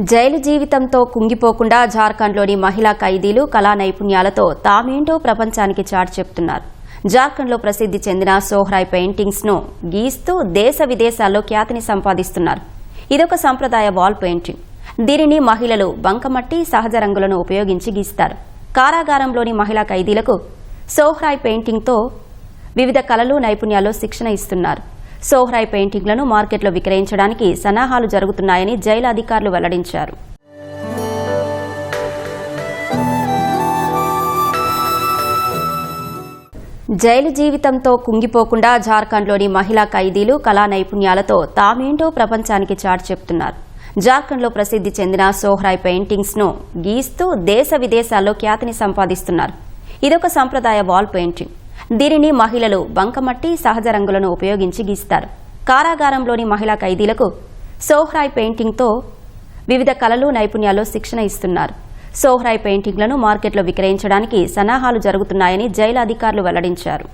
Jail జీవితంతో కుంగిపోకుండా జార్ఖండ్లోని మహిళా ఖైదీలు కళా నైపుణ్యాలతో తామేంటో ప్రపంచానికి చాటి చెప్తున్నారు. జార్ఖండ్లో ప్రసిద్ధి చెందిన సోహ్రాయ్ పెయింటింగ్స్ను గీస్తూ దేశ విదేశాల్లో ఖ్యాతిని సంపాదిస్తున్నారు. ఇదొక సంప్రదాయ వాల్ పెయింటింగ్. దీనిని మహిళలు బంకమట్టి, సహజ రంగులను ఉపయోగించి గీస్తారు. కారాగారంలోని మహిళా ఖైదీలకు సోహ్రాయ్ పెయింటింగ్తో వివిధ కళలు, నైపుణ్యాల్లో శిక్షణ ఇస్తున్నారు. సోహ్రాయ్ పెయింటింగ్లను మార్కెట్లో విక్రయించడానికి సన్నాహాలు జరుగుతున్నాయని జైలు అధికారులు వెల్లడించారు. జైలు జీవితంతో కుంగిపోకుండా జార్ఖండ్లోని మహిళా ఖైదీలు కళా నైపుణ్యాలతో తామేంటో ప్రపంచానికి చాటి చెప్తున్నారు. జార్ఖండ్లో ప్రసిద్ధి చెందిన సోహ్రాయ్ పెయింటింగ్స్ను గీస్తూ దేశ విదేశాల్లో ఖ్యాతిని సంపాదిస్తున్నారు. ఇదొక సంప్రదాయ వాల్ పెయింటింగ్. దీనిని మహిళలు బంకమట్టి, సహజ రంగులను ఉపయోగించి గీస్తారు. కారాగారంలోని మహిళా ఖైదీలకు సోహ్రాయ్ పెయింటింగ్తో వివిధ కళలు, నైపుణ్యాల్లో శిక్షణ ఇస్తున్నారు. సోహ్రాయ్ పెయింటింగ్లను మార్కెట్లో విక్రయించడానికి సన్నాహాలు జరుగుతున్నాయని జైలు అధికారులు వెల్లడించారు.